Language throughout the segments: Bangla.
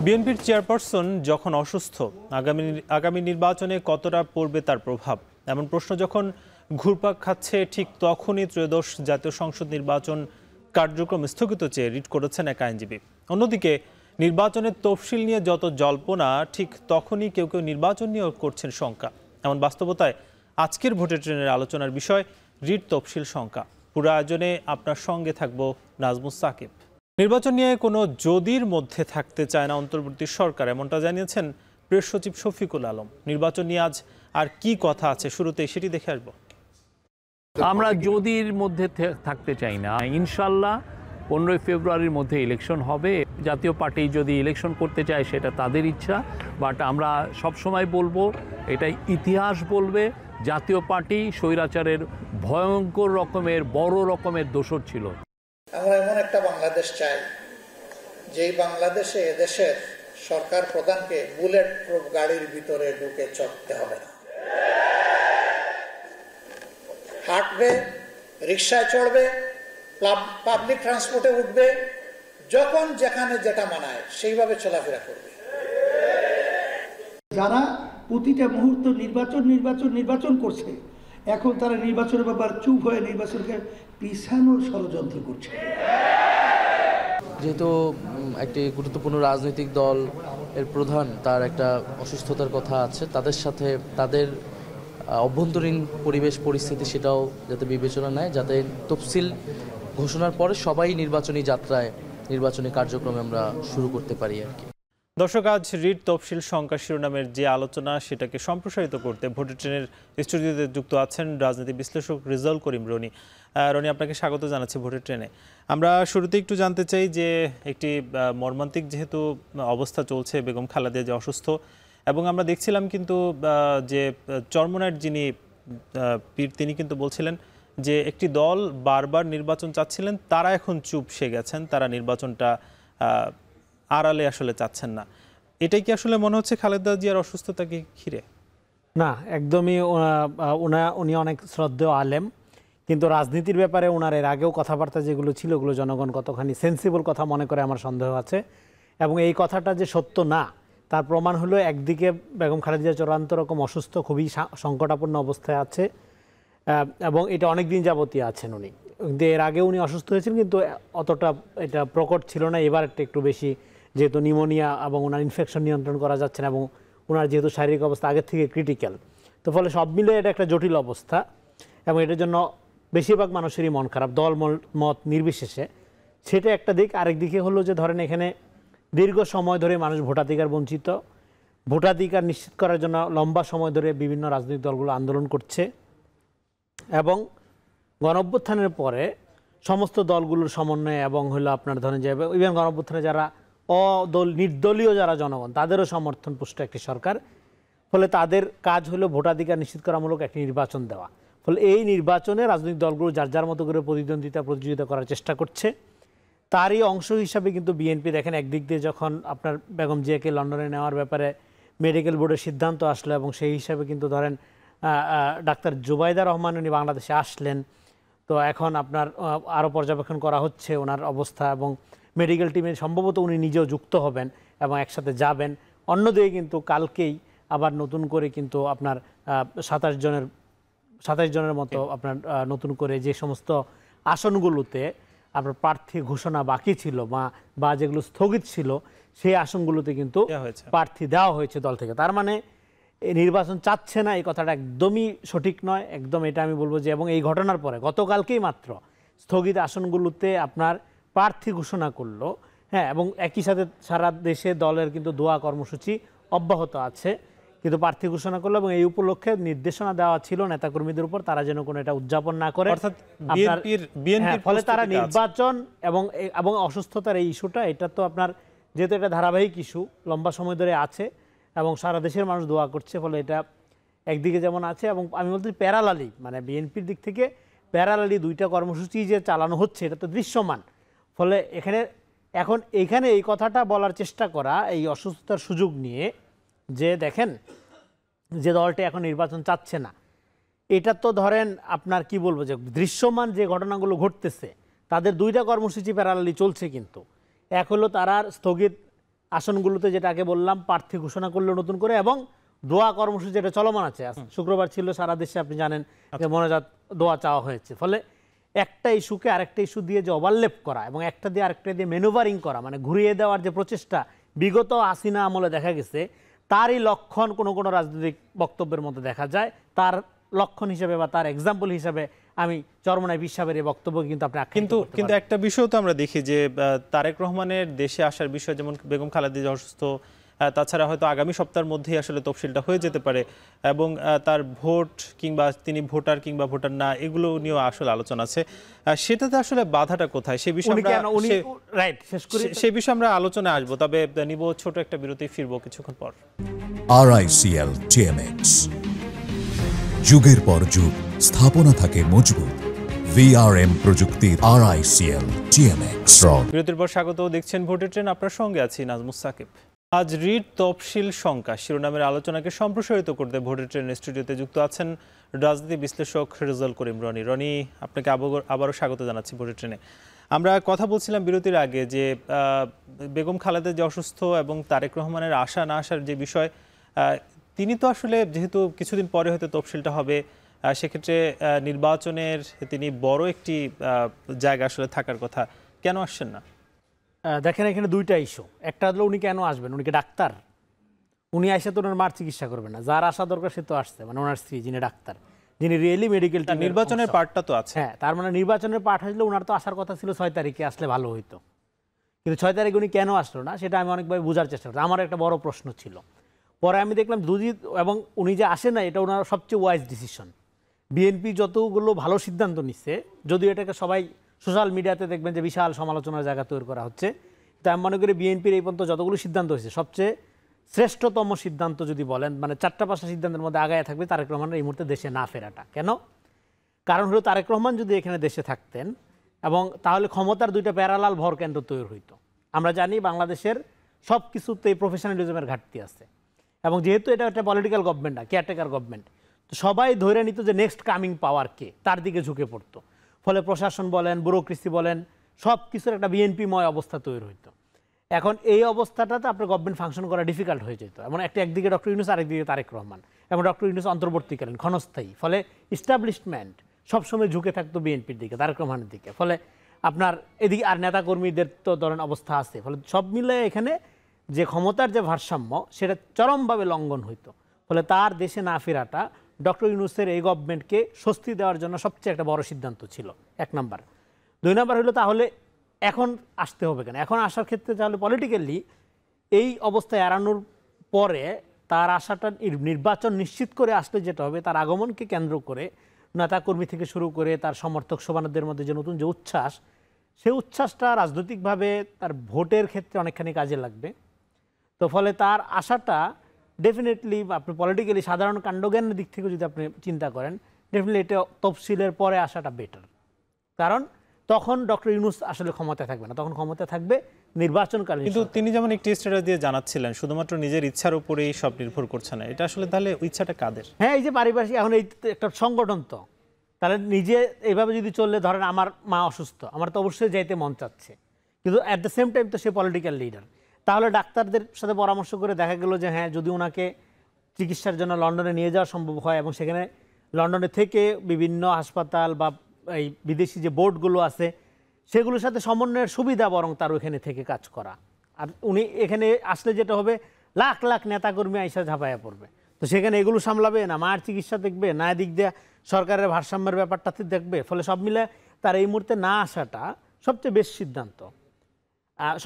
বিএনপির চেয়ারপারসন যখন অসুস্থ, আগামী নির্বাচনে কতটা পড়বে তার প্রভাব, এমন প্রশ্ন যখন ঘুরপাক খাচ্ছে, ঠিক তখনই ত্রয়োদশ জাতীয় সংসদ নির্বাচন কার্যক্রম স্থগিত চেয়ে রিট করেছেন এক আইনজীবী। অন্যদিকে নির্বাচনের তফসিল নিয়ে যত জল্পনা, ঠিক তখনই কেউ কেউ নির্বাচন নিয়েও করছেন শঙ্কা। এমন বাস্তবতায় আজকের ভোটের ট্রেনের আলোচনার বিষয় রিট তফসিল শঙ্কা। পুরো আয়োজনে আপনার সঙ্গে থাকবো নাজমুস সাকিব। নির্বাচন নিয়ে কোনো যদির মধ্যে থাকতে চায় না অন্তর্বর্তী সরকার, এমনটা জানিয়েছেন প্রেস সচিব শফিকুল আলম। নির্বাচন নিয়ে আজ আর কি কথা আছে, শুরুতেই সেটি দেখে আসবো। আমরা যদির মধ্যে থাকতে চাই না। ইনশাল্লাহ 15 ফেব্রুয়ারির মধ্যে ইলেকশন হবে। জাতীয় পার্টি যদি ইলেকশন করতে চায় সেটা তাদের ইচ্ছা, বাট আমরা সবসময় বলবো, এটাই ইতিহাস বলবে, জাতীয় পার্টি স্বৈরাচারের ভয়ঙ্কর রকমের বড় রকমের দোষর ছিল। আমরা এমন একটা বাংলাদেশ চাই, যেই বাংলাদেশে এদেশের সরকার প্রধানকে বুলেট প্রুফ গাড়ির ভিতরে ঢুকে চড়তে হবে না। হাঁটবে, রিক্সায় চড়বে, পাবলিক ট্রান্সপোর্টে উঠবে, যখন যেখানে যেটা মানায় সেইভাবে চলাফেরা করবে। যারা প্রতিটা মুহূর্ত নির্বাচন করছে, এখন তারা নির্বাচনের ব্যাপার চুপ হয়ে নির্বাচনকে পিছানোর ষড়যন্ত্র করছে। যেহেতু একটি গুরুত্বপূর্ণ রাজনৈতিক দল এর প্রধান, তার একটা অসুস্থতার কথা আছে, তাদের সাথে তাদের অভ্যন্তরীণ পরিস্থিতি সেটাও যাতে বিবেচনা নেয়, যাতে তফসিল ঘোষণার পরে সবাই নির্বাচনী যাত্রায় নির্বাচনী কার্যক্রমে আমরা শুরু করতে পারি আর কি। দর্শক, আজ রিট তফসিল শঙ্কা শিরোনামের যে আলোচনা, সেটাকে সম্প্রসারিত করতে ভোটের ট্রেনের স্টুডিওতে যুক্ত আছেন রাজনীতি বিশ্লেষক রেজাউল করিম রনি। রনি, আপনাকে স্বাগত জানাচ্ছি ভোটের ট্রেনে। আমরা শুরুতে একটু জানতে চাই যে একটি মর্মান্তিক যেহেতু অবস্থা চলছে, বেগম খালেদা যে অসুস্থ, এবং আমরা দেখছিলাম কিন্তু যে চরমোনাইয়ের যিনি পীর, তিনি কিন্তু বলছিলেন যে একটি দল বারবার নির্বাচন চাচ্ছিলেন, তারা এখন চুপসে গেছেন, তারা নির্বাচনটা আড়ালে আসলে চাচ্ছেন না। এটাই কি আসলে মনে হচ্ছে খালেদা জিয়ার অসুস্থতাকে ঘিরে? না, একদমই। উনি অনেক শ্রদ্ধেয় আলেম, কিন্তু রাজনীতির ব্যাপারে ওনার এর আগেও কথাবার্তা যেগুলো ছিল, ওগুলো জনগণ কতখানি সেন্সিবল কথা মনে করে আমার সন্দেহ আছে। এবং এই কথাটা যে সত্য না, তার প্রমাণ হলো একদিকে বেগম খালেদা জিয়া চূড়ান্ত রকম অসুস্থ, খুবই সংকটাপন্ন অবস্থায় আছে, এবং এটা অনেক দিন যাবতীয় আছেন উনি। কিন্তু এর আগে উনি অসুস্থ হয়েছেন, কিন্তু অতটা এটা প্রকট ছিল না। এবার একটু বেশি, যেহেতু নিউমোনিয়া এবং ওনার ইনফেকশন নিয়ন্ত্রণ করা যাচ্ছে না, এবং ওনার যেহেতু শারীরিক অবস্থা আগের থেকে ক্রিটিক্যাল, তো ফলে সব মিলে এটা একটা জটিল অবস্থা, এবং এটার জন্য বেশিরভাগ মানুষেরই মন খারাপ, দল মত নির্বিশেষে। সেটা একটা দিক। আরেক দিকে হলো যে ধরেন এখানে দীর্ঘ সময় ধরে মানুষ ভোটাধিকার বঞ্চিত, ভোটাধিকার নিশ্চিত করার জন্য লম্বা সময় ধরে বিভিন্ন রাজনৈতিক দলগুলো আন্দোলন করছে, এবং গণঅভ্যুত্থানের পরে সমস্ত দলগুলোর সমন্বয়ে এবং হলো আপনার ধরেন যে ইভেন গণঅভ্যুত্থানে যারা নির্দলীয় যারা জনগণ, তাদেরও সমর্থন পুষ্ট একটি সরকার। ফলে তাদের কাজ হলো ভোটাধিকার নিশ্চিত করামূলক একটি নির্বাচন দেওয়া। ফলে এই নির্বাচনে রাজনৈতিক দলগুলো যার যার মতো করে প্রতিযোগিতা করার চেষ্টা করছে। তারই অংশ হিসাবে কিন্তু বিএনপি দেখেন, একদিক দিয়ে যখন আপনার বেগম জিয়াকে লন্ডনে নেওয়ার ব্যাপারে মেডিকেল বোর্ডের সিদ্ধান্ত আসলো, এবং সেই হিসাবে কিন্তু ধরেন ডাক্তার জুবাইদা রহমান উনি বাংলাদেশে আসলেন, তো এখন আপনার আরও পর্যবেক্ষণ করা হচ্ছে ওনার অবস্থা, এবং মেডিকেল টিমে সম্ভবত উনি নিজেও যুক্ত হবেন এবং একসাথে যাবেন। অন্যদিকে কিন্তু কালকেই আবার নতুন করে কিন্তু আপনার 27 জনের মতো আপনার নতুন করে যে সমস্ত আসনগুলোতে আপনার প্রার্থী ঘোষণা বাকি ছিল বা যেগুলো স্থগিত ছিল, সেই আসনগুলোতে কিন্তু প্রার্থী দেওয়া হয়েছে দল থেকে। তার মানে নির্বাচন চাচ্ছে না, এই কথাটা একদমই সঠিক নয়। একদম এটা আমি বলবো যে, এবং এই ঘটনার পরে গতকালকেই মাত্র স্থগিত আসনগুলোতে আপনার প্রার্থী ঘোষণা করলো, হ্যাঁ, এবং একই সাথে সারা দেশে দলের কিন্তু দোয়া কর্মসূচি অব্যাহত আছে, কিন্তু প্রার্থী ঘোষণা করলো, এবং এই উপলক্ষে নির্দেশনা দেওয়া ছিল নেতাকর্মীদের উপর, তারা যেন কোনো এটা উদযাপন না করে। ফলে তারা নির্বাচন এবং অসুস্থতার এই ইস্যুটা, এটা তো আপনার যেহেতু এটা ধারাবাহিক ইস্যু, লম্বা সময় ধরে আছে এবং সারা দেশের মানুষ দোয়া করছে, ফলে এটা একদিকে যেমন আছে, এবং আমি বলতে প্যারালালি, মানে বিএনপির দিক থেকে প্যারালালি দুইটা কর্মসূচি যে চালানো হচ্ছে, এটা তো দৃশ্যমান। ফলে এখানে এই কথাটা বলার চেষ্টা করা, এই অসুস্থতার সুযোগ নিয়ে, যে দেখেন যে দলটি এখন নির্বাচন চাচ্ছে না, এটা তো ধরেন আপনার কি বলবো, যে দৃশ্যমান যে ঘটনাগুলো ঘটতেছে, তাদের দুইটা কর্মসূচি প্যারালালি চলছে। কিন্তু এক হলো তারা স্থগিত আসনগুলোতে, যেটা আগে বললাম, প্রার্থী ঘোষণা করলো নতুন করে, এবং দোয়া কর্মসূচি যেটা চলমান আছে। শুক্রবার ছিল সারা দেশে, আপনি জানেন যে মোনাজাত দোয়া চাওয়া হয়েছে। ফলে একটা ইস্যুকে আরেকটা ইস্যু দিয়ে যে ওভারলেপ করা এবং একটা দিয়ে আরেকটা দিয়ে ম্যানুভারিং করা, মানে ঘুরিয়ে দেওয়ার যে প্রচেষ্টা বিগত হাসিনা আমলে দেখা গেছে, তারই লক্ষণ কোনো কোনো রাজনৈতিক বক্তব্যের মধ্যে দেখা যায়। তার লক্ষণ হিসেবে বা তার এক্সাম্পল হিসেবে আমি চরমনাই বিশ্বাসের এই বক্তব্য কিন্তু আপনি কিন্তু একটা বিষয় তো আমরা দেখি যে তারেক রহমানের দেশে আসার বিষয়, যেমন বেগম খালেদা জিয়া অসুস্থ, তাছাড়া হয়তো আগামী সপ্তাহের মধ্যেই আসলে তফসিলটা হয়ে যেতে পারে, এবং তার ভোট কিংবা তিনি ভোটার কিংবা ভোটার না, এগুলো নিয়েও আসলে আলোচনা আছে। সেটাতে আসলে বাধাটা কোথায়, সে বিষয়ে আমরা আলোচনায় আসবো। তবে নিব ছোট একটা বিরতি, ফিরবো কিছুক্ষণ পর। RICL TMX, যুগের পর যুগ স্থাপনা থাকে মজবুত। VRM প্রযুক্তির RICL TMX। বিরতির পর স্বাগত, দেখছেন ভোটের ট্রেন, আপনার সঙ্গে আছি নাজমুস সাকিব। আজ রিট তফসিল শঙ্কা শিরোনামের আলোচনাকে সম্প্রসারিত করতে ভোটের ট্রেন স্টুডিওতে যুক্ত আছেন রাজনীতি বিশ্লেষক রেজাউল করিম রনি। রনি, আপনাকে আবারও স্বাগত জানাচ্ছি ভোটের ট্রেনে। আমরা কথা বলছিলাম বিরতির আগে যে বেগম খালেদা যে অসুস্থ এবং তারেক রহমানের আসা না আসার যে বিষয়, তিনি তো আসলে যেহেতু কিছুদিন পরে হয়তো তফসিলটা হবে, সেক্ষেত্রে নির্বাচনের তিনি বড় একটি জায়গা আসলে থাকার কথা, কেন আসছেন না? দেখেন, এখানে দুইটা ইস্যু। একটা হলো উনি কেন আসবেন, উনি কি ডাক্তার? উনি আসে তো ওনার মার চিকিৎসা করবেন না, যার আসা দরকার সে তো আসছে, মানে ওনার স্ত্রী যিনি ডাক্তার, যিনি রিয়েলি মেডিকেল নির্বাচনের পার্টটা তো আছে। হ্যাঁ, তার মানে নির্বাচনের পার্ট আসলে ওনার তো আসার কথা ছিল 6 তারিখে, আসলে ভালো হইতো। কিন্তু 6 তারিখে উনি কেন আসলো না সেটা আমি অনেকভাবে বোঝার চেষ্টা করছি। আমার একটা বড় প্রশ্ন ছিল। পরে আমি দেখলাম এবং উনি যে আসে না, এটা ওনার সবচেয়ে ওয়াইজ ডিসিশন। বিএনপি যতগুলো ভালো সিদ্ধান্ত নিচ্ছে, যদিও এটাকে সবাই সোশ্যাল মিডিয়াতে দেখবেন যে বিশাল সমালোচনার জায়গা তৈরি করা হচ্ছে, তো আমি মনে করি বিএনপির এই পর্যন্ত যতগুলো সিদ্ধান্ত হয়েছে, সবচেয়ে শ্রেষ্ঠতম সিদ্ধান্ত যদি বলেন, মানে 4-5টা সিদ্ধান্তের মধ্যে আগায় থাকবে তারেক রহমানের এই মুহূর্তে দেশে না ফেরাটা। কেন? কারণ হলো তারেক রহমান যদি এখানে দেশে থাকতেন, এবং তাহলে ক্ষমতার দুইটা প্যারালাল ভর কেন্দ্র তৈরি হইতো। আমরা জানি বাংলাদেশের সব কিছুতেই প্রফেশনালিজমের ঘাটতি আছে, এবং যেহেতু এটা একটা পলিটিক্যাল গভর্নমেন্ট না, কেয়ারটেকার গভর্নমেন্ট, তো সবাই ধরে নিত যে নেক্সট কামিং পাওয়ার কে, তার দিকে ঝুঁকে পড়তো। ফলে প্রশাসন বলেন, ব্যুরোক্রেসি বলেন, সব কিছুর একটা বিএনপিময় অবস্থা তৈরি হইতো। এখন এই অবস্থাটাতে আপনার গভর্নমেন্ট ফাংশন করা ডিফিকাল্ট হয়ে যেত। এমন একদিকে ডক্টর ইউনূস, আরেকদিকে তারেক রহমান, এবং ডক্টর ইউনূস অন্তর্বর্তীকালীন ক্ষণস্থায়ী। ফলে ইস্টাবলিশমেন্ট সবসময় ঝুঁকে থাকতো বিএনপির দিকে, তারেক রহমানের দিকে। ফলে আপনার এদিকে আর নেতাকর্মীদের তো ধরেন অবস্থা আছে। ফলে সব মিলে এখানে যে ক্ষমতার যে ভারসাম্য, সেটা চরমভাবে লঙ্ঘন হইতো। ফলে তার দেশে না ফেরাটা ডক্টর ইউনূসের এই গভর্নমেন্টকে স্বস্তি দেওয়ার জন্য সবচেয়ে একটা বড় সিদ্ধান্ত ছিল, 1 নাম্বার। 2 নাম্বার হলো, তাহলে এখন আসতে হবে কেন? এখন আসার ক্ষেত্রে তাহলে পলিটিক্যালি এই অবস্থায় এড়ানোর পরে তার আসাটা নির্বাচন নিশ্চিত করে আসলে যেটা হবে, তার আগমনকে কেন্দ্র করে নেতাকর্মী থেকে শুরু করে তার সমর্থক সমানদের মধ্যে যে নতুন যে উচ্ছ্বাস, সেই উচ্ছ্বাসটা রাজনৈতিকভাবে তার ভোটের ক্ষেত্রে অনেকখানি কাজে লাগবে। তো ফলে তার আসাটা ডেফিনেটলি আপনি পলিটিক্যালি সাধারণ কাণ্ডজ্ঞানের দিক থেকে যদি আপনি চিন্তা করেন, ডেফিনেটলি এটা তফসিলের পরে আসাটা বেটার। কারণ তখন ডক্টর ইউনূস আসলে ক্ষমতায় থাকবে না, তখন ক্ষমতায় থাকবে নির্বাচনকালীন। কিন্তু তিনি যেমন একটি স্ট্যাটাস দিয়ে জানাচ্ছিলেন শুধুমাত্র নিজের ইচ্ছার উপরেই সব নির্ভর করছে না, এটা আসলে তাহলে ইচ্ছাটা কাদের? হ্যাঁ, এই যে পারিপার্শ্বিক, এখন এই একটা সংগঠন, তো তাহলে নিজে এইভাবে যদি চললে, ধরেন আমার মা অসুস্থ, আমার তো অবশ্যই যাইতে মন চাচ্ছে, কিন্তু অ্যাট দ্য সেম টাইম তো সে পলিটিক্যাল লিডার। তাহলে ডাক্তারদের সাথে পরামর্শ করে দেখা গেল যে হ্যাঁ, যদি ওনাকে চিকিৎসার জন্য লন্ডনে নিয়ে যাওয়া সম্ভব হয়, এবং সেখানে লন্ডনে থেকে বিভিন্ন হাসপাতাল বা এই বিদেশি যে বোর্ডগুলো আছে সেগুলোর সাথে সমন্বয়ের সুবিধা বরং তার ওখানে থেকে কাজ করা। আর উনি এখানে আসলে যেটা হবে, লাখ লাখ নেতাকর্মী আইসা ঝাঁপাইয়া পড়বে, তো সেখানে এগুলো সামলাবে না, মায়ের চিকিৎসা দেখবে না, দিক দিয়ে সরকারের ভারসাম্যের ব্যাপারটাতে দেখবে। ফলে সব মিলে তার এই মুহূর্তে না আসাটা সবচেয়ে বেশ সিদ্ধান্ত।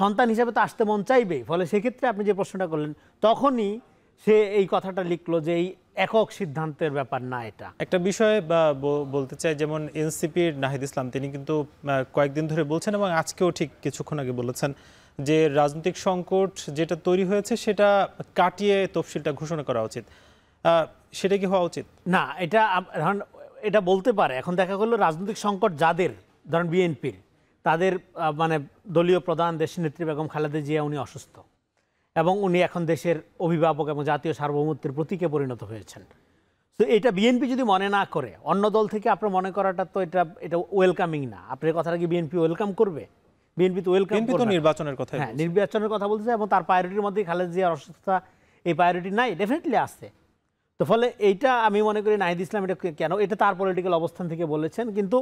সন্তান হিসাবে তো আসতে মন চাইবেই। ফলে সেক্ষেত্রে আপনি যে প্রশ্নটা করলেন, তখনই সে এই কথাটা লিখলো যে এই একক সিদ্ধান্তের ব্যাপার না। এটা একটা বিষয়ে বলতে চাই, যেমন এনসিপির নাহিদ ইসলাম, তিনি কিন্তু কয়েকদিন ধরে বলছেন এবং আজকেও ঠিক কিছুক্ষণ আগে বলেছেন যে রাজনৈতিক সংকট যেটা তৈরি হয়েছে সেটা কাটিয়ে তফসিলটা ঘোষণা করা উচিত। সেটা কি হওয়া উচিত? না, এটা বলতে পারে। এখন দেখা গেল রাজনৈতিক সংকট যাদের, ধরেন বিএনপির, তাদের মানে দলীয় প্রধান দেশনেত্রী বেগম খালেদা জিয়া, উনি অসুস্থ এবং উনি এখন দেশের অভিভাবক এবং জাতীয় সার্বভৌমত্বের প্রতীকে পরিণত হয়েছেন। তো এটা বিএনপি যদি মনে না করে, অন্য দল থেকে আপনার মনে করাটা তো এটা ওয়েলকামিং না। আপনার কথাটা কি বিএনপি ওয়েলকাম করবে? বিএনপি তো ওয়েলকাম বিএনপি তো নির্বাচনের কথা, হ্যাঁ নির্বাচনের কথা বলছে, এবং তার প্রায়োরিটির মধ্যে খালেদা জিয়ার অসুস্থতা এই প্রায়োরিটি নাই, ডেফিনেটলি আছে। তো ফলে এইটা আমি মনে করি নাহিদ ইসলাম এটা কেন, এটা তার পলিটিক্যাল অবস্থান থেকে বলেছেন, কিন্তু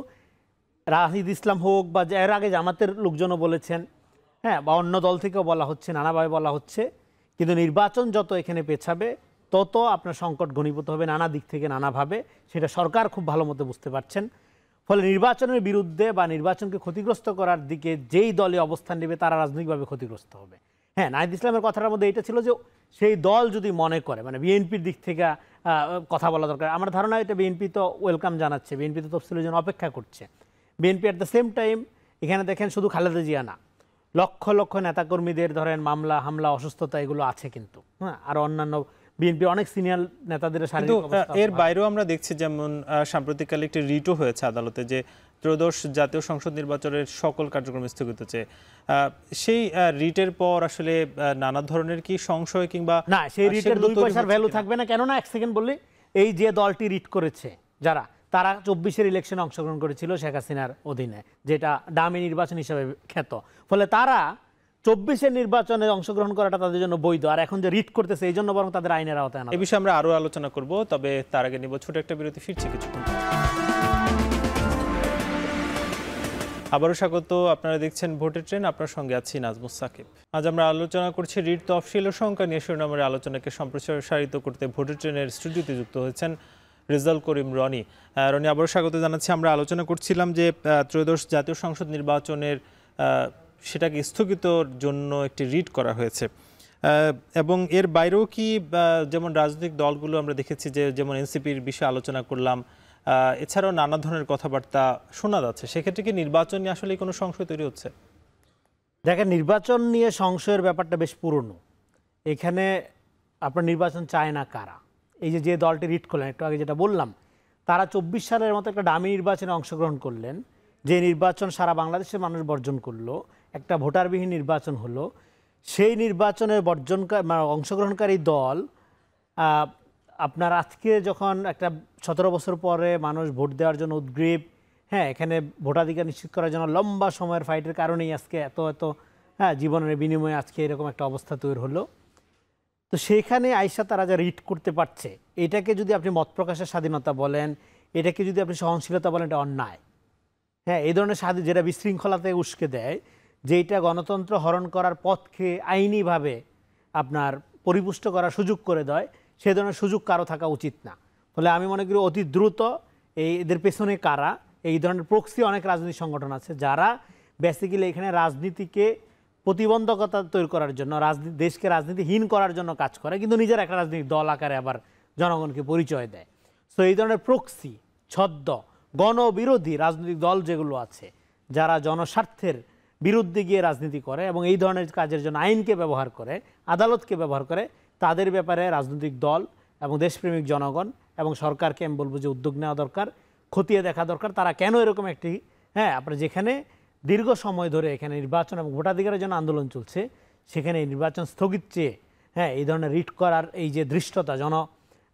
নাহিদ ইসলাম হোক বা এর আগে জামাতের লোকজনও বলেছেন, হ্যাঁ, বা অন্য দল থেকেও বলা হচ্ছে, নানাভাবে বলা হচ্ছে, কিন্তু নির্বাচন যত এখানে পেছাবে তত আপনার সংকট ঘনীভূত হবে নানা দিক থেকে নানাভাবে, সেটা সরকার খুব ভালো মতো বুঝতে পারছেন। ফলে নির্বাচনের বিরুদ্ধে বা নির্বাচনকে ক্ষতিগ্রস্ত করার দিকে যেই দলে অবস্থান নেবে তারা রাজনৈতিকভাবে ক্ষতিগ্রস্ত হবে। হ্যাঁ, নাহিদ ইসলামের কথাটার মধ্যে এটা ছিল যে সেই দল যদি মনে করে, মানে বিএনপির দিক থেকে কথা বলা দরকার, আমার ধারণা এটা বিএনপি তো ওয়েলকাম জানাচ্ছে, বিএনপি তো তফসিলের জন্য অপেক্ষা করছে। BNP at the same time এখানে দেখেন শুধু খালেদা জিয়া না, লক্ষ লক্ষ নেতাকর্মীদের ধরেন মামলা হামলা অসুস্থতা এগুলো আছে কিন্তু, হ্যাঁ, আর অন্যান্য বিএনপি অনেক সিনিয়র নেতাদের শারীরিক অবস্থা। এর বাইরেও আমরা দেখছি যেমন সাম্প্রতিককালে একটি রিটও হয়েছে আদালতে যে ত্রয়োদশ জাতীয় সংসদ নির্বাচনের সকল কার্যক্রম স্থগিত হচ্ছে। সেই রিটের পর আসলে নানা ধরনের কি সংশয় কিংবা না, সেই রিটের 2 পয়সার ভ্যালু থাকবে না। কেননা এক সেকেন্ড বললি, এই যে দলটি রিট করেছে যারা, তারা 24-এর ইলেকশনে অংশগ্রহণ করেছিল শেখ হাসিনার অধীনে, যেটা ডামি নির্বাচন হিসেবে খ্যাত। ফলে তারা 24-এর নির্বাচনে অংশগ্রহণ করাটা তাদের জন্য বৈধ, আর এখন যে রিট করতেছে এই জন্য বরং তাদের আইনের আওতায় আনা। এই বিষয়ে আমরা আরো আলোচনা করব, তবে তার আগে নিব ছোট একটা বিরতি, ফিরছি কিছুক্ষণ। আবারও স্বাগত, আপনারা দেখছেন ভোটের ট্রেন, আপনার সঙ্গে আছি নাজমুস সাকিব। আজ আমরা আলোচনা করছি রিট তফসিল ও সংখ্যা নিয়ে। শিরোনামের আলোচনাকে সম্প্রসারিত করতে ভোটের ট্রেনের স্টুডিওতে যুক্ত হয়েছেন রেজাউল করিম রনি। রনি, আবারও স্বাগত জানাচ্ছি। আমরা আলোচনা করছিলাম যে ত্রয়োদশ জাতীয় সংসদ নির্বাচনের সেটাকে স্থগিতর জন্য একটি রিট করা হয়েছে, এবং এর বাইরেও কি যেমন রাজনৈতিক দলগুলো আমরা দেখেছি যে যেমন এনসিপির বিষয়ে আলোচনা করলাম, এছাড়াও নানা ধরনের কথাবার্তা শোনা যাচ্ছে, সেক্ষেত্রে কি নির্বাচন নিয়ে আসলে কোনো সংশয় তৈরি হচ্ছে? দেখেন, নির্বাচন নিয়ে সংশয়ের ব্যাপারটা বেশ পুরনো। এখানে আপনার নির্বাচন চায় না কারা? এই যে দলটি রিট করলেন একটু আগে যেটা বললাম, তারা 24 সালের মতো একটা ডামি নির্বাচনে অংশগ্রহণ করলেন, যে নির্বাচন সারা বাংলাদেশের মানুষ বর্জন করলো, একটা ভোটারবিহীন নির্বাচন হলো। সেই নির্বাচনের অংশগ্রহণকারী দল আপনার আজকে যখন একটা 17 বছর পরে মানুষ ভোট দেওয়ার জন্য উদ্গ্রীব, হ্যাঁ, এখানে ভোটাধিকার নিশ্চিত করার জন্য লম্বা সময়ের ফাইটের কারণেই আজকে এত জীবনের বিনিময়ে আজকে এরকম একটা অবস্থা তৈরি হলো। তো সেইখানে আইসা তারা যা রিট করতে পারছে, এটাকে যদি আপনি মত প্রকাশের স্বাধীনতা বলেন, এটাকে যদি আপনি সহনশীলতা বলেন, এটা অন্যায়। হ্যাঁ, এই ধরনের যেটা বিশৃঙ্খলাতে উস্কে দেয়, যেটা গণতন্ত্র হরণ করার পথকে আইনিভাবে আপনার পরিপুষ্ট করার সুযোগ করে দেয়, সে ধরনের সুযোগ কারো থাকা উচিত না। ফলে আমি মনে করি অতি দ্রুত এদের পেছনে কারা, এই ধরনের প্রক্সি অনেক রাজনৈতিক সংগঠন আছে যারা বেসিক্যালি এখানে রাজনীতিকে প্রতিবন্ধকতা তৈরি করার জন্য, দেশকে রাজনীতিহীন করার জন্য কাজ করে, কিন্তু নিজের একটা রাজনৈতিক দল আকারে আবার জনগণকে পরিচয় দেয়। সো এই ধরনের প্রক্সি, ছদ্ম গণবিরোধী রাজনৈতিক দল যেগুলো আছে, যারা জনস্বার্থের বিরুদ্ধে গিয়ে রাজনীতি করে এবং এই ধরনের কাজের জন্য আইনকে ব্যবহার করে, আদালতকে ব্যবহার করে, তাদের ব্যাপারে রাজনৈতিক দল এবং দেশপ্রেমিক জনগণ এবং সরকারকে আমি বলবো যে উদ্যোগ নেওয়া দরকার, খতিয়ে দেখা দরকার তারা কেন এরকম একটি, হ্যাঁ, আপনার যেখানে দীর্ঘ সময় ধরে এখানে নির্বাচন এবং ভোটাধিকারের জন্য আন্দোলন চলছে, সেখানে এই নির্বাচন স্থগিত চেয়ে, হ্যাঁ, এই ধরনের রিট করার এই যে দৃষ্টতা জন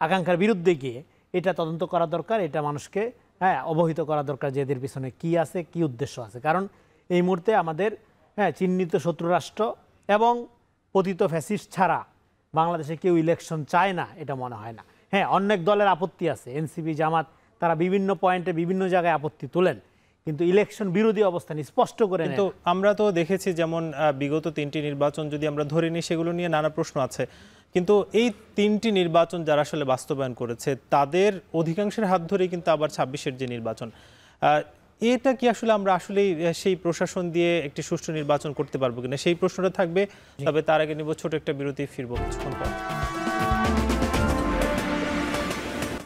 আকাঙ্ক্ষার বিরুদ্ধে গিয়ে এটা তদন্ত করা দরকার, এটা মানুষকে, হ্যাঁ, অবহিত করা দরকার যে এদের পিছনে কী আছে, কী উদ্দেশ্য আছে। কারণ এই মুহূর্তে আমাদের, হ্যাঁ, চিহ্নিত শত্রু রাষ্ট্র এবং পতিত ফ্যাসিস্ট ছাড়া বাংলাদেশে কেউ ইলেকশন চায় না, এটা মনে হয় না। হ্যাঁ, অনেক দলের আপত্তি আছে, এনসিপি, জামাত, তারা বিভিন্ন পয়েন্টে বিভিন্ন জায়গায় আপত্তি তোলেন, কিন্তু ইলেকশন বিরোধী অবস্থান স্পষ্ট করে। কিন্তু আমরা তো দেখেছি যেমন বিগত 3টি নির্বাচন যদি আমরা ধরে নিই, সেগুলো নিয়ে নানা প্রশ্ন আছে, কিন্তু এই 3টি নির্বাচন যারা আসলে বাস্তবায়ন করেছে তাদের অধিকাংশের হাত ধরেই কিন্তু আবার 26-এর যে নির্বাচন, এটা কি আসলে আমরা আসলেই সেই প্রশাসন দিয়ে একটি সুষ্ঠু নির্বাচন করতে পারবো কিনা, সেই প্রশ্নটা থাকবে। তবে তার আগে নিব ছোট একটা বিরতি, ফিরবো কিছুক্ষণ পর।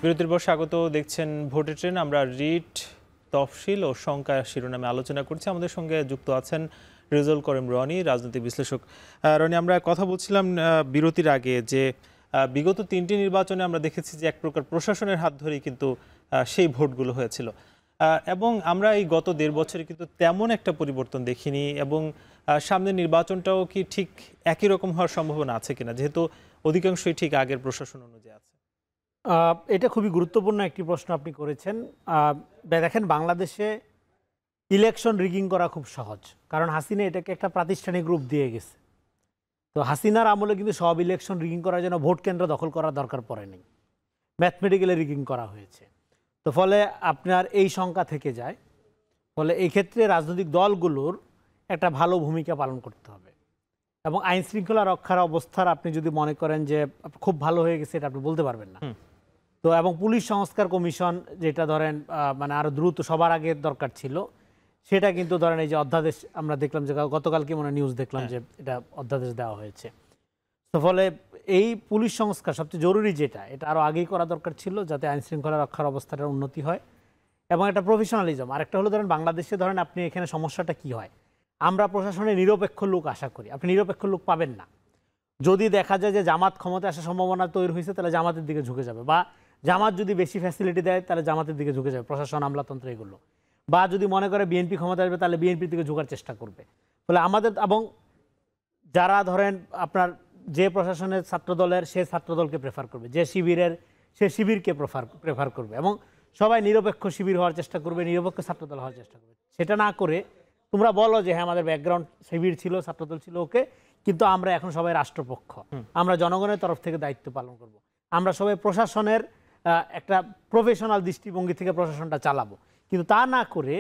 বিরতির পর স্বাগত, দেখছেন ভোটের ট্রেন। আমরা রিট, তফসিল ও সংখ্যা শিরোনামে আলোচনা করছি। আমাদের সঙ্গে যুক্ত আছেন রেজাউল করিম রনি, রাজনৈতিক বিশ্লেষক। রনি, আমরা কথা বলছিলাম বিরতির আগে যে বিগত 3টি নির্বাচনে আমরা দেখেছি যে এক প্রকার প্রশাসনের হাত ধরেই কিন্তু সেই ভোটগুলো হয়েছিল, এবং আমরা এই গত 1.5 বছরে কিন্তু তেমন একটা পরিবর্তন দেখিনি, এবং সামনের নির্বাচনটাও কি ঠিক একই রকম হওয়ার সম্ভাবনা আছে কিনা, যেহেতু অধিকাংশই ঠিক আগের প্রশাসন অনুযায়ী আছে? এটা খুবই গুরুত্বপূর্ণ একটি প্রশ্ন আপনি করেছেন। দেখেন, বাংলাদেশে ইলেকশন রিগিং করা খুব সহজ, কারণ হাসিনা এটাকে একটা প্রাতিষ্ঠানিক রূপ দিয়ে গেছে। তো হাসিনার আমলে কিন্তু সব ইলেকশন রিগিং করার জন্য ভোট কেন্দ্র দখল করার দরকার পড়ে নেই, ম্যাথমেটিক্যালি রিগিং করা হয়েছে। তো ফলে আপনার এই শঙ্কা থেকে যায়। ফলে এই ক্ষেত্রে রাজনৈতিক দলগুলোর একটা ভালো ভূমিকা পালন করতে হবে, এবং আইন শৃঙ্খলা রক্ষার অবস্থার আপনি যদি মনে করেন যে খুব ভালো হয়ে গেছে, এটা আপনি বলতে পারবেন না। তো এবং পুলিশ সংস্কার কমিশন যেটা ধরেন মানে আরো দ্রুত সবার আগে দরকার ছিল, সেটা কিন্তু ধরেন এই যে অধ্যাদেশ আমরা দেখলাম যে গতকালকে মনে নিউজ দেখলাম যে এটা অধ্যাদেশ দেওয়া হয়েছে। তো ফলে এই পুলিশ সংস্কার সবচেয়ে জরুরি যেটা, এটা আরো আগেই করা দরকার ছিল, যাতে আইন শৃঙ্খলা রক্ষার অবস্থাটার উন্নতি হয় এবং একটা প্রফেশনালিজম। আরেকটা হলো ধরেন বাংলাদেশে ধরেন আপনি এখানে সমস্যাটা কি হয়, আমরা প্রশাসনে নিরপেক্ষ লোক আশা করি, আপনি নিরপেক্ষ লোক পাবেন না। যদি দেখা যায় যে জামাত ক্ষমতায় আসার সম্ভাবনা তৈরি হয়েছে, তাহলে জামাতের দিকে ঝুঁকে যাবে, বা জামাত যদি বেশি ফ্যাসিলিটি দেয় তাহলে জামাতের দিকে ঝুঁকে যাবে প্রশাসন, আমলাতন্ত্র এগুলো। বা যদি মনে করে বিএনপি ক্ষমতা আসবে, তাহলে বিএনপির দিকে ঝুঁকার চেষ্টা করবে। ফলে আমাদের এবং যারা ধরেন আপনার যে প্রশাসনের ছাত্রদলের, সে ছাত্রদলকে প্রেফার করবে, যে শিবিরের সে শিবিরকে প্রেফার করবে, এবং সবাই নিরপেক্ষ শিবির হওয়ার চেষ্টা করবে, নিরপেক্ষ ছাত্রদল হওয়ার চেষ্টা করবে। সেটা না করে তোমরা বলো যে হ্যাঁ আমাদের ব্যাকগ্রাউন্ড শিবির ছিল, ছাত্রদল ছিল, ওকে, কিন্তু আমরা এখন সবাই রাষ্ট্রপক্ষ, আমরা জনগণের তরফ থেকে দায়িত্ব পালন করব, আমরা সবাই প্রশাসনের একটা প্রফেশনাল দৃষ্টিভঙ্গি থেকে প্রশাসনটা চালাবো। কিন্তু তা না করে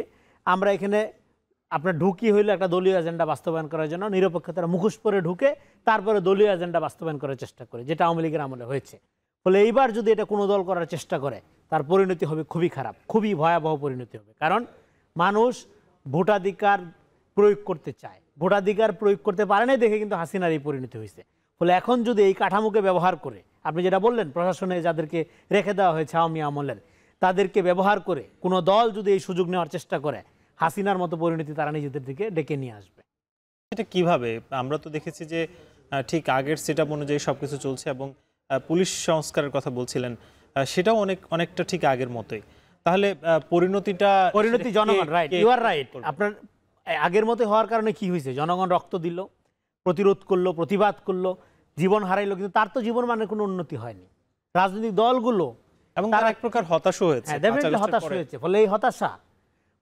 আমরা এখানে আপনার ঢুকি হইলে একটা দলীয় এজেন্ডা বাস্তবায়ন করার জন্য নিরপেক্ষতার মুখোশ পরে ঢুকে তারপরে দলীয় এজেন্ডা বাস্তবায়ন করার চেষ্টা করে, যেটা আওয়ামী লীগের আমলে হয়েছে। ফলে এইবার যদি এটা কোনো দল করার চেষ্টা করে, তার পরিণতি হবে খুবই খারাপ, খুবই ভয়াবহ পরিণতি হবে। কারণ মানুষ ভোটাধিকার প্রয়োগ করতে চায়, ভোটাধিকার প্রয়োগ করতে পারে না দেখে কিন্তু হাসিনার এই পরিণতি হয়েছে। ফলে এখন যদি এই কাঠামোকে ব্যবহার করে, আপনি যেটা বললেন প্রশাসনে যাদেরকে রেখে দেওয়া হয়েছে আওয়ামী আমলের, তাদেরকে ব্যবহার করে কোনো দল যদি এই সুযোগ নেওয়ার চেষ্টা করে, হাসিনার মতো পরিণতি তারা নিজেদের দিকে ডেকে নিয়ে আসবে। এটা কিভাবে? আমরা তো দেখেছি যে ঠিক আগের সেটআপ অনুযায়ী সবকিছু চলছে, এবং পুলিশ সংস্কারের কথা বলছিলেন, সেটাও অনেকটা ঠিক আগের মতোই। তাহলে পরিণতি জনগণ, রাইট, ইউ আর রাইট। আপনার আগের মতো হওয়ার কারণে কি হয়েছে, জনগণ রক্ত দিল, প্রতিরোধ করলো, প্রতিবাদ করলো, জীবন হারাইলো, কিন্তু তার তো জীবন মানে কোনো উন্নতি হয়নি। রাজনৈতিক দলগুলো এবং তারা এক প্রকার হতাশ হয়েছে, হতাশ হয়েছে। ফলে এই হতাশা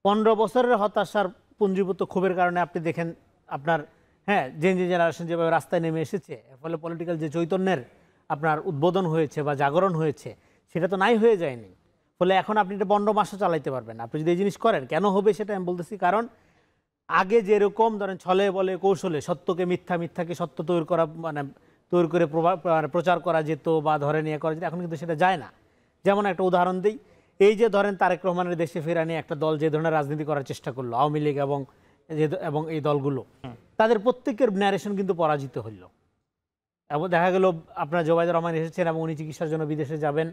15 বছরের হতাশার পুঞ্জীভূত ক্ষোভের কারণে আপনি দেখেন আপনার যে জেনারেশন যেভাবে রাস্তায় নেমে এসেছে, ফলে পলিটিক্যাল যে চৈতন্যের আপনার উদ্বোধন হয়েছে বা জাগরণ হয়েছে, সেটা তো নাই হয়ে যায়নি। ফলে এখন আপনি এটা 15 মাসও চালাইতে পারবেন আপনি যদি এই জিনিস করেন। কেন হবে সেটা আমি বলতেছি, কারণ আগে যেরকম ধরেন ছলে বলে কৌশলে সত্যকে মিথ্যা, মিথ্যাকে সত্য তৈরি করা, মানে তৈরি করে প্রচার করা যেত বা ধরে নিয়ে করা যেত, এখন কিন্তু সেটা যায় না। যেমন একটা উদাহরণ দিই, এই যে ধরেন তারেক রহমানের দেশে ফেরা নিয়ে একটা দল যে ধরনের রাজনীতি করার চেষ্টা করলো, আওয়ামী লীগ এবং এই দলগুলো, তাদের প্রত্যেকের ন্যারেশন কিন্তু পরাজিত হইল। এবং দেখা গেল আপনার জোবাইদুর রহমান এসেছেন এবং উনি চিকিৎসার জন্য বিদেশে যাবেন।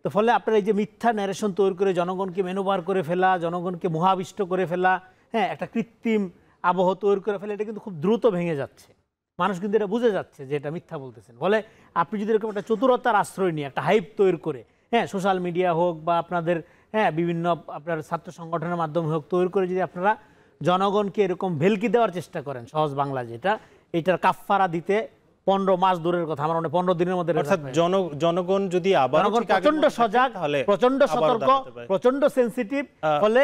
তো ফলে আপনার এই যে মিথ্যা ন্যারেশন তৈরি করে জনগণকে মেনুবার করে ফেলা, জনগণকে মোহাবিষ্ট করে ফেলা, একটা কৃত্রিম আবহ তৈরি করে ফেলা, এটা কিন্তু খুব দ্রুত ভেঙে যাচ্ছে। মানুষ কিন্তু এটা বুঝে যাচ্ছে যে এটা মিথ্যা বলতেছেন। ফলে আপনি যদি এরকম একটা চতুরতার আশ্রয় নিয়ে একটা হাইপ তৈরি করে, সোশ্যাল মিডিয়া হোক বা আপনাদের বিভিন্ন আপনার ছাত্র সংগঠনের মাধ্যমে হোক, তৈরি করে যদি আপনারা জনগণকে এরকম ভেলকি দেওয়ার চেষ্টা করেন, সহজ বাংলা যেটা, এইটার কাফফারা দিতে 15 মাস দূরের কথা, আমার 15 দিনের মধ্যে। জনগণ যদি আবার প্রচন্ড সজাগ, প্রচন্ড সতর্ক, প্রচন্ড সেন্সিটিভ, ফলে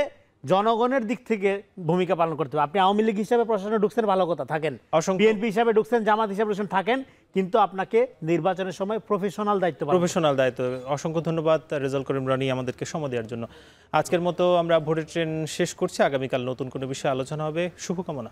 জনগণের দিক থেকে ভূমিকা পালন করতে হবে। আপনি আওয়ামী লীগ হিসাবে প্রশাসনে ঢুকছেন, ভালো কথা, থাকেন, বিএনপি হিসাবে ঢুকছেন, জামাত হিসাবে ঢুকছেন, থাকেন, কিন্তু আপনাকে নির্বাচনের সময় প্রফেশনাল দায়িত্ব। অসংখ্য ধন্যবাদ রেজাউল করিম রানী আমাদেরকে সময় দেওয়ার জন্য। আজকের মতো আমরা ভোটের ট্রেন শেষ করছি। আগামীকাল নতুন কোনো বিষয়ে আলোচনা হবে। শুভকামনা।